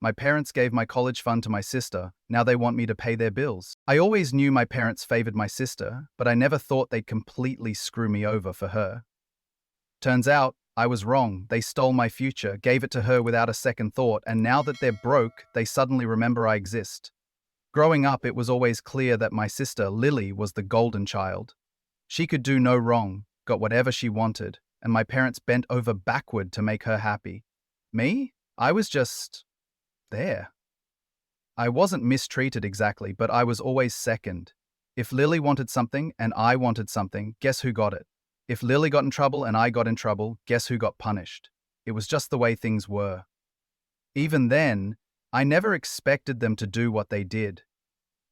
My parents gave my college fund to my sister. Now they want me to pay their bills. I always knew my parents favored my sister, but I never thought they'd completely screw me over for her. Turns out, I was wrong. They stole my future, gave it to her without a second thought, and now that they're broke, they suddenly remember I exist. Growing up, it was always clear that my sister, Lily, was the golden child. She could do no wrong, got whatever she wanted, and my parents bent over backward to make her happy. Me? I was just there. I wasn't mistreated exactly, but I was always second. If Lily wanted something and I wanted something, guess who got it? If Lily got in trouble and I got in trouble, guess who got punished? It was just the way things were. Even then, I never expected them to do what they did.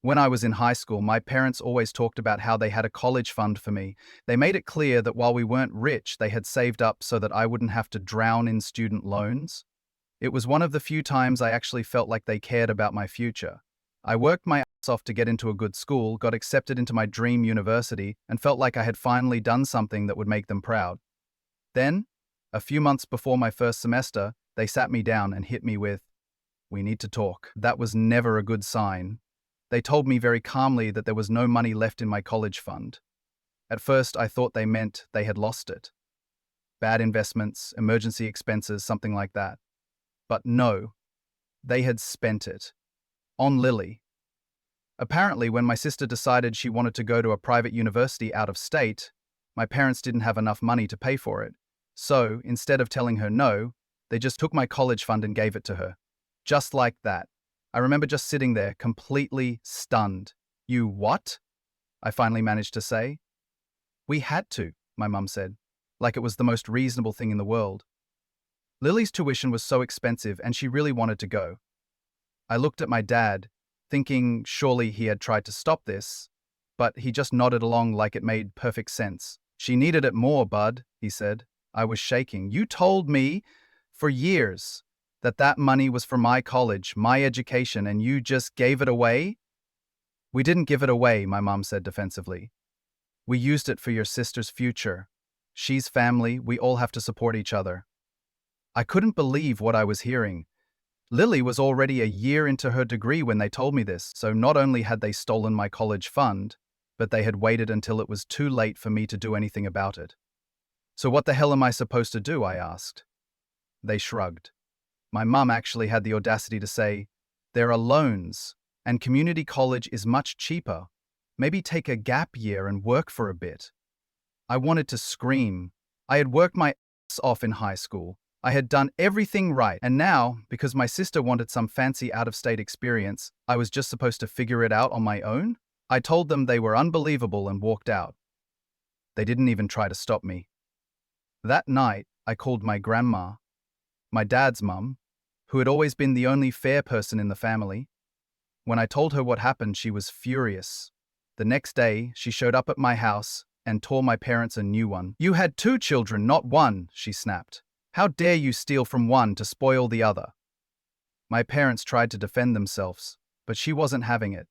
When I was in high school, my parents always talked about how they had a college fund for me. They made it clear that while we weren't rich, they had saved up so that I wouldn't have to drown in student loans. It was one of the few times I actually felt like they cared about my future. I worked my ass off to get into a good school, got accepted into my dream university, and felt like I had finally done something that would make them proud. Then, a few months before my first semester, they sat me down and hit me with, "We need to talk." That was never a good sign. They told me very calmly that there was no money left in my college fund. At first, I thought they meant they had lost it. Bad investments, emergency expenses, something like that. But no, they had spent it. On Lily. Apparently, when my sister decided she wanted to go to a private university out of state, my parents didn't have enough money to pay for it. So, instead of telling her no, they just took my college fund and gave it to her. Just like that. I remember just sitting there, completely stunned. "You what?" I finally managed to say. "We had to," my mum said, like it was the most reasonable thing in the world. Lily's tuition was so expensive and she really wanted to go. I looked at my dad, thinking surely he had tried to stop this, but he just nodded along like it made perfect sense. "She needed it more, bud," he said. I was shaking. "You told me for years that money was for my college, my education, and you just gave it away?" "We didn't give it away," my mom said defensively. "We used it for your sister's future. She's family, we all have to support each other." I couldn't believe what I was hearing. Lily was already a year into her degree when they told me this, so not only had they stolen my college fund, but they had waited until it was too late for me to do anything about it. "So what the hell am I supposed to do?" I asked. They shrugged. My mum actually had the audacity to say, "There are loans, and community college is much cheaper. Maybe take a gap year and work for a bit." I wanted to scream. I had worked my ass off in high school. I had done everything right, and now, because my sister wanted some fancy out-of-state experience, I was just supposed to figure it out on my own? I told them they were unbelievable and walked out. They didn't even try to stop me. That night, I called my grandma, my dad's mum, who had always been the only fair person in the family. When I told her what happened, she was furious. The next day, she showed up at my house and tore my parents a new one. "You had 2 children, not 1, she snapped. "How dare you steal from one to spoil the other?" My parents tried to defend themselves, but she wasn't having it.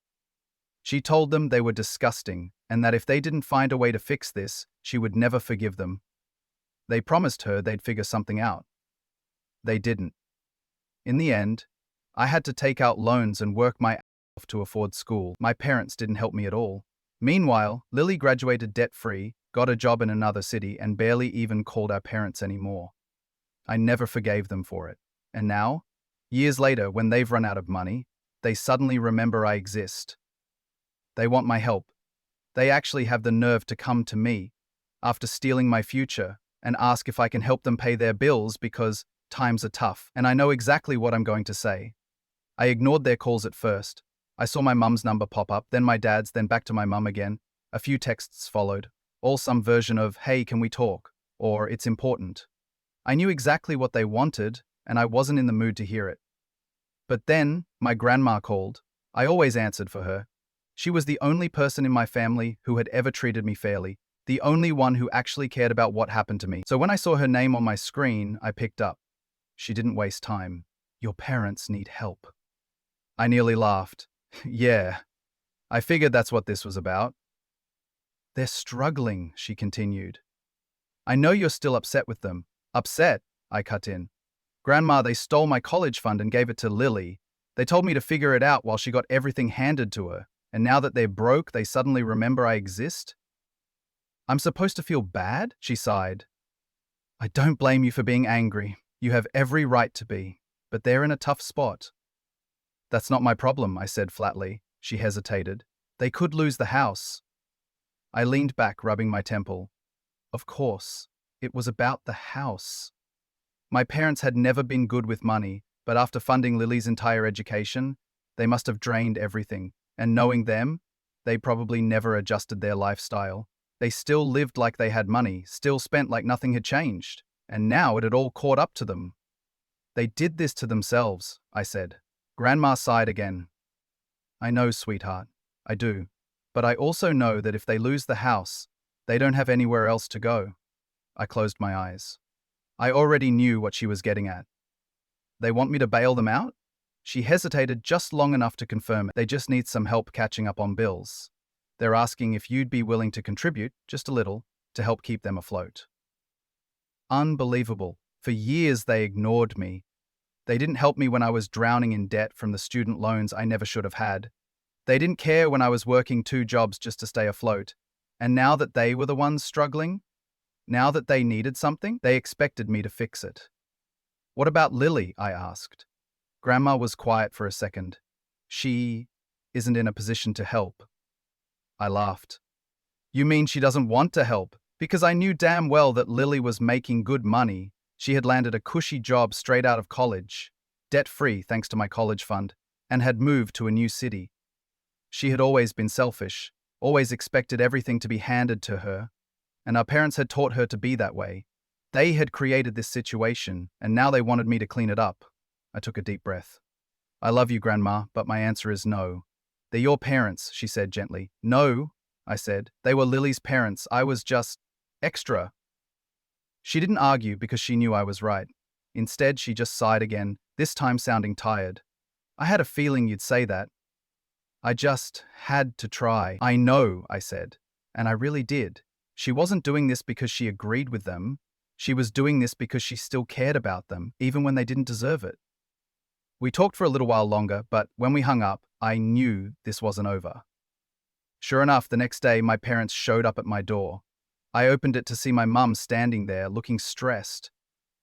She told them they were disgusting and that if they didn't find a way to fix this, she would never forgive them. They promised her they'd figure something out. They didn't. In the end, I had to take out loans and work my ass off to afford school. My parents didn't help me at all. Meanwhile, Lily graduated debt-free, got a job in another city, and barely even called our parents anymore. I never forgave them for it. And now, years later, when they've run out of money, they suddenly remember I exist. They want my help. They actually have the nerve to come to me, after stealing my future, and ask if I can help them pay their bills because times are tough, and I know exactly what I'm going to say. I ignored their calls at first. I saw my mum's number pop up, then my dad's, then back to my mum again. A few texts followed, all some version of, "Hey, can we talk?" or "It's important." I knew exactly what they wanted, and I wasn't in the mood to hear it. But then, my grandma called. I always answered for her. She was the only person in my family who had ever treated me fairly, the only one who actually cared about what happened to me. So when I saw her name on my screen, I picked up. She didn't waste time. "Your parents need help." I nearly laughed. Yeah, I figured that's what this was about. "They're struggling," she continued. "I know you're still upset with them." "Upset?" I cut in. Grandma, they stole my college fund and gave it to Lily. They told me to figure it out while she got everything handed to her. And now that they're broke, they suddenly remember I exist? I'm supposed to feel bad? She sighed. I don't blame you for being angry. You have every right to be. But they're in a tough spot. That's not my problem, I said flatly. She hesitated. They could lose the house. I leaned back, rubbing my temple. Of course, it was about the house. My parents had never been good with money, but after funding Lily's entire education, they must have drained everything. And knowing them, they probably never adjusted their lifestyle. They still lived like they had money, still spent like nothing had changed. And now it had all caught up to them. They did this to themselves, I said. Grandma sighed again. I know, sweetheart. I do. But I also know that if they lose the house, they don't have anywhere else to go. I closed my eyes. I already knew what she was getting at. They want me to bail them out? She hesitated just long enough to confirm they just need some help catching up on bills. They're asking if you'd be willing to contribute, just a little, to help keep them afloat. Unbelievable. For years they ignored me. They didn't help me when I was drowning in debt from the student loans I never should have had. They didn't care when I was working 2 jobs just to stay afloat. And now that they were the ones struggling, now that they needed something, they expected me to fix it. What about Lily? I asked. Grandma was quiet for a second. She isn't in a position to help. I laughed. You mean she doesn't want to help? Because I knew damn well that Lily was making good money. She had landed a cushy job straight out of college, debt-free thanks to my college fund, and had moved to a new city. She had always been selfish, always expected everything to be handed to her, and our parents had taught her to be that way. They had created this situation, and now they wanted me to clean it up. I took a deep breath. I love you, Grandma, but my answer is no. They're your parents, she said gently. No, I said. They were Lily's parents. I was just extra. She didn't argue because she knew I was right. Instead, she just sighed again, this time sounding tired. I had a feeling you'd say that. I just had to try. I know, I said, and I really did. She wasn't doing this because she agreed with them. She was doing this because she still cared about them, even when they didn't deserve it. We talked for a little while longer, but when we hung up, I knew this wasn't over. Sure enough, the next day, my parents showed up at my door. I opened it to see my mum standing there, looking stressed,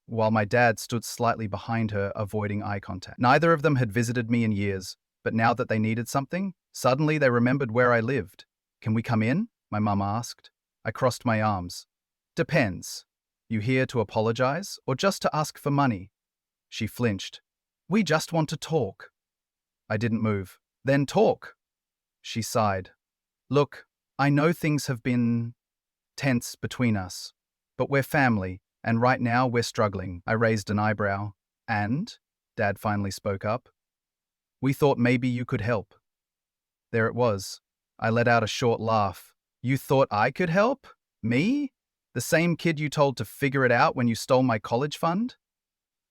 while my dad stood slightly behind her, avoiding eye contact. Neither of them had visited me in years, but now that they needed something, suddenly they remembered where I lived. Can we come in? My mum asked. I crossed my arms. Depends. You here to apologize, or just to ask for money? She flinched. We just want to talk. I didn't move. Then talk. She sighed. Look, I know things have been tense between us, but we're family, and right now we're struggling. I raised an eyebrow. And? Dad finally spoke up. We thought maybe you could help. There it was. I let out a short laugh. You thought I could help? Me? The same kid you told to figure it out when you stole my college fund?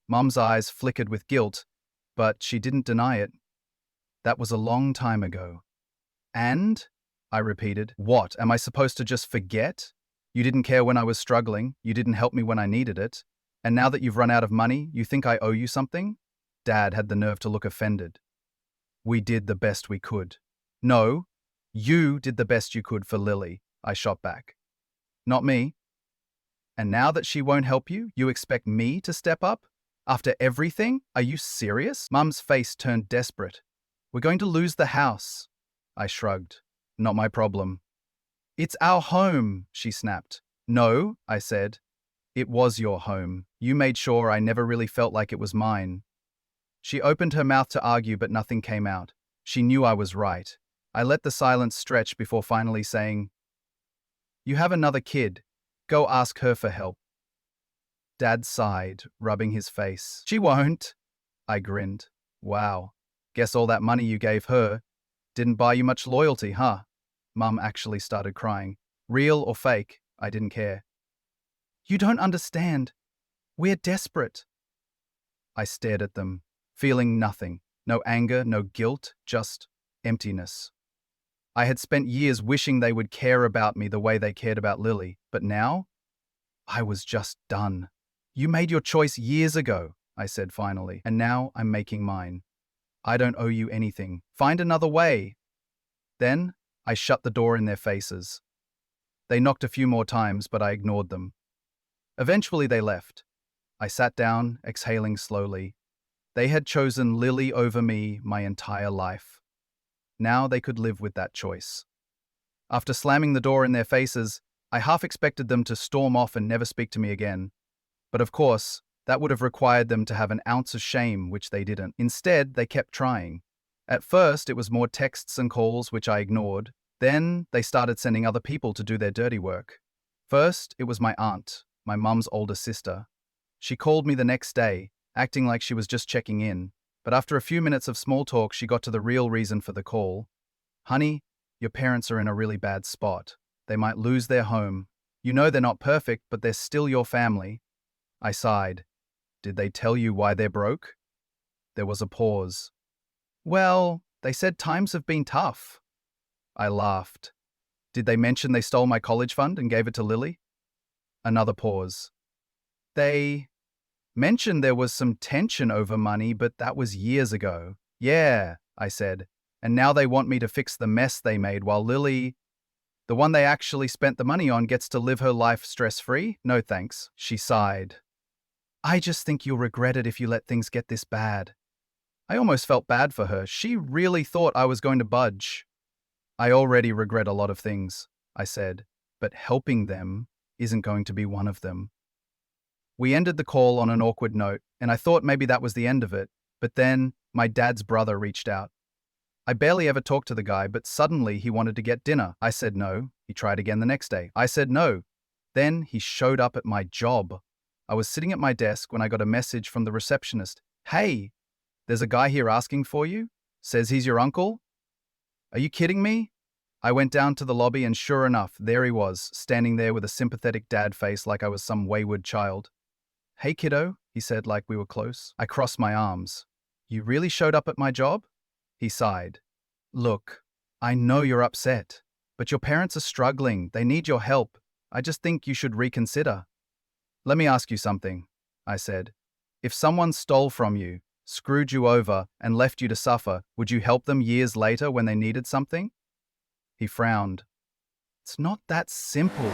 Mum's eyes flickered with guilt, but she didn't deny it. That was a long time ago. And? I repeated. What, am I supposed to just forget? You didn't care when I was struggling, you didn't help me when I needed it, and now that you've run out of money, you think I owe you something? Dad had the nerve to look offended. We did the best we could. No, you did the best you could for Lily, I shot back. Not me. And now that she won't help you, you expect me to step up? After everything? Are you serious? Mum's face turned desperate. We're going to lose the house. I shrugged. Not my problem. It's our home, she snapped. No, I said. It was your home. You made sure I never really felt like it was mine. She opened her mouth to argue, but nothing came out. She knew I was right. I let the silence stretch before finally saying, You have another kid. Go ask her for help. Dad sighed, rubbing his face. She won't. I grinned. Wow. Guess all that money you gave her didn't buy you much loyalty, huh? Mum actually started crying. Real or fake, I didn't care. You don't understand. We're desperate. I stared at them, feeling nothing. No anger, no guilt, just emptiness. I had spent years wishing they would care about me the way they cared about Lily, but now I was just done. You made your choice years ago, I said finally, and now I'm making mine. I don't owe you anything. Find another way. Then I shut the door in their faces. They knocked a few more times, but I ignored them. Eventually they left. I sat down, exhaling slowly. They had chosen Lily over me my entire life. Now they could live with that choice. After slamming the door in their faces, I half expected them to storm off and never speak to me again. But of course, that would have required them to have an ounce of shame, which they didn't. Instead, they kept trying. At first, it was more texts and calls, which I ignored. Then, they started sending other people to do their dirty work. First, it was my aunt, my mum's older sister. She called me the next day, acting like she was just checking in. But after a few minutes of small talk, she got to the real reason for the call. Honey, your parents are in a really bad spot. They might lose their home. You know they're not perfect, but they're still your family. I sighed. Did they tell you why they're broke? There was a pause. Well, they said times have been tough. I laughed. Did they mention they stole my college fund and gave it to Lily? Another pause. They mentioned there was some tension over money, but that was years ago. Yeah, I said. And now they want me to fix the mess they made while Lily, the one they actually spent the money on, gets to live her life stress-free? No thanks, she sighed. I just think you'll regret it if you let things get this bad. I almost felt bad for her. She really thought I was going to budge. I already regret a lot of things, I said, but helping them isn't going to be one of them. We ended the call on an awkward note, and I thought maybe that was the end of it, but then my dad's brother reached out. I barely ever talked to the guy, but suddenly he wanted to get dinner. I said no. He tried again the next day. I said no. Then he showed up at my job. I was sitting at my desk when I got a message from the receptionist. Hey, there's a guy here asking for you. Says he's your uncle. Are you kidding me? I went down to the lobby and sure enough, there he was, standing there with a sympathetic dad face like I was some wayward child. Hey kiddo, he said like we were close. I crossed my arms. You really showed up at my job? He sighed. Look, I know you're upset, but your parents are struggling. They need your help. I just think you should reconsider. Let me ask you something, I said. If someone stole from you, screwed you over, and left you to suffer, would you help them years later when they needed something? He frowned. It's not that simple.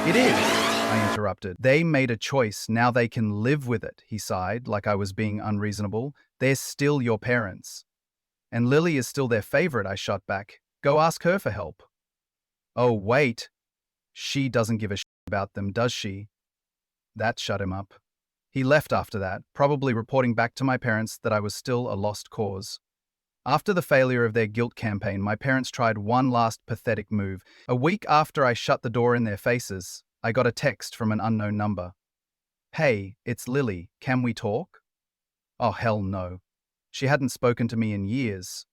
It is, I interrupted. They made a choice. Now they can live with it, he sighed, like I was being unreasonable. They're still your parents. And Lily is still their favorite, I shot back. Go ask her for help. Oh, wait. She doesn't give a shit about them, does she? That shut him up. He left after that, probably reporting back to my parents that I was still a lost cause. After the failure of their guilt campaign, my parents tried one last pathetic move. A week after I shut the door in their faces, I got a text from an unknown number. Hey, it's Lily. Can we talk? Oh, hell no. She hadn't spoken to me in years.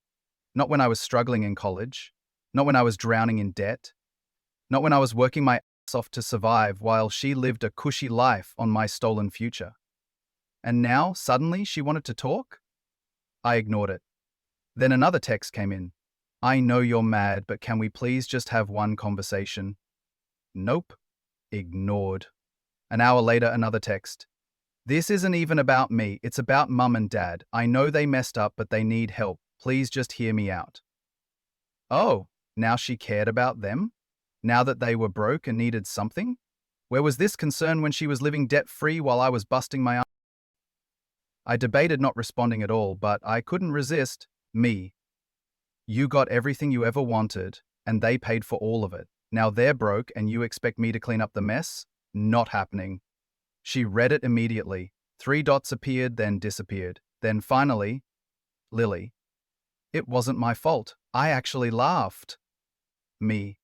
Not when I was struggling in college. Not when I was drowning in debt. Not when I was working my ass off to survive while she lived a cushy life on my stolen future. And now, suddenly, she wanted to talk? I ignored it. Then another text came in. I know you're mad, but can we please just have one conversation? Nope. Ignored. An hour later, another text. This isn't even about me, it's about mum and dad. I know they messed up, but they need help. Please just hear me out. Oh, now she cared about them? Now that they were broke and needed something? Where was this concern when she was living debt-free while I was busting my ass? I debated not responding at all, but I couldn't resist. Me. You got everything you ever wanted, and they paid for all of it. Now they're broke, and you expect me to clean up the mess? Not happening. She read it immediately. 3 dots appeared, then disappeared. Then finally, Lily. It wasn't my fault. I actually laughed. Me.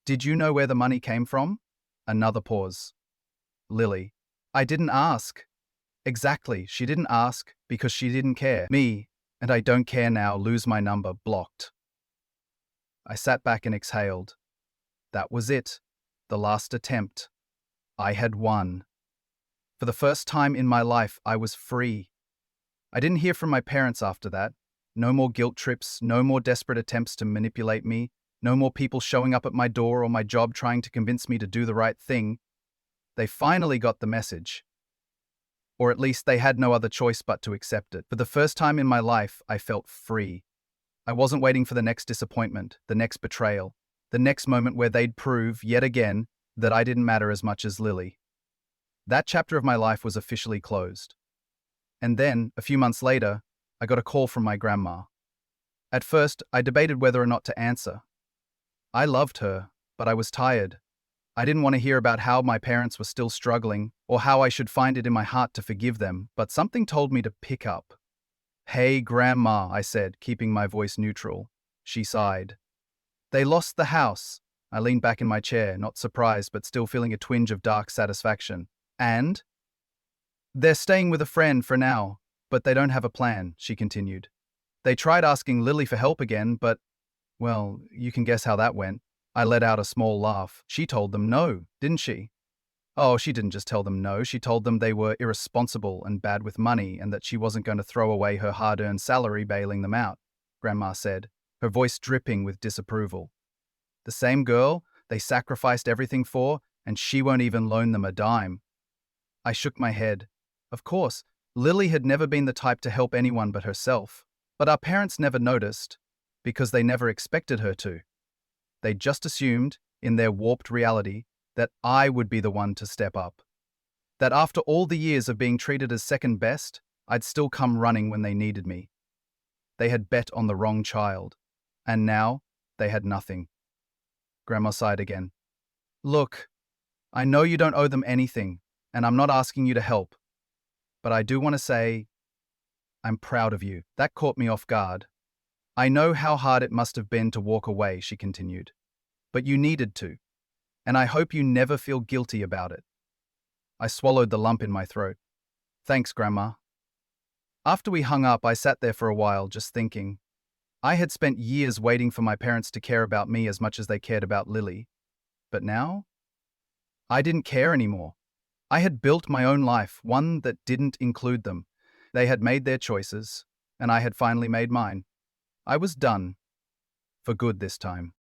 Did you know where the money came from? Another pause. Lily. I didn't ask. Exactly, she didn't ask because she didn't care. Me. And I don't care now. Lose my number. Blocked. I sat back and exhaled. That was it. The last attempt. I had won. For the first time in my life, I was free. I didn't hear from my parents after that. No more guilt trips, no more desperate attempts to manipulate me, no more people showing up at my door or my job trying to convince me to do the right thing. They finally got the message. Or at least they had no other choice but to accept it. For the first time in my life, I felt free. I wasn't waiting for the next disappointment, the next betrayal, the next moment where they'd prove, yet again, that I didn't matter as much as Lily. That chapter of my life was officially closed. And then, a few months later, I got a call from my grandma. At first, I debated whether or not to answer. I loved her, but I was tired. I didn't want to hear about how my parents were still struggling or how I should find it in my heart to forgive them, but something told me to pick up. "Hey, Grandma," I said, keeping my voice neutral. She sighed. "They lost the house." I leaned back in my chair, not surprised but still feeling a twinge of dark satisfaction. "And?" "They're staying with a friend for now, but they don't have a plan," she continued. "They tried asking Lily for help again, but, well, you can guess how that went." I let out a small laugh. "She told them no, didn't she?" "Oh, she didn't just tell them no. She told them they were irresponsible and bad with money and that she wasn't going to throw away her hard-earned salary bailing them out," Grandma said, her voice dripping with disapproval. "The same girl they sacrificed everything for, and she won't even loan them a dime." I shook my head. Of course, Lily had never been the type to help anyone but herself, but our parents never noticed, because they never expected her to. They just assumed, in their warped reality, that I would be the one to step up. That after all the years of being treated as second best, I'd still come running when they needed me. They had bet on the wrong child, and now they had nothing. Grandma sighed again. "Look, I know you don't owe them anything, and I'm not asking you to help, but I do want to say, I'm proud of you." That caught me off guard. "I know how hard it must have been to walk away," she continued, "but you needed to, and I hope you never feel guilty about it." I swallowed the lump in my throat. "Thanks, Grandma." After we hung up, I sat there for a while, just thinking. I had spent years waiting for my parents to care about me as much as they cared about Lily. But now? I didn't care anymore. I had built my own life, one that didn't include them. They had made their choices, and I had finally made mine. I was done. For good this time.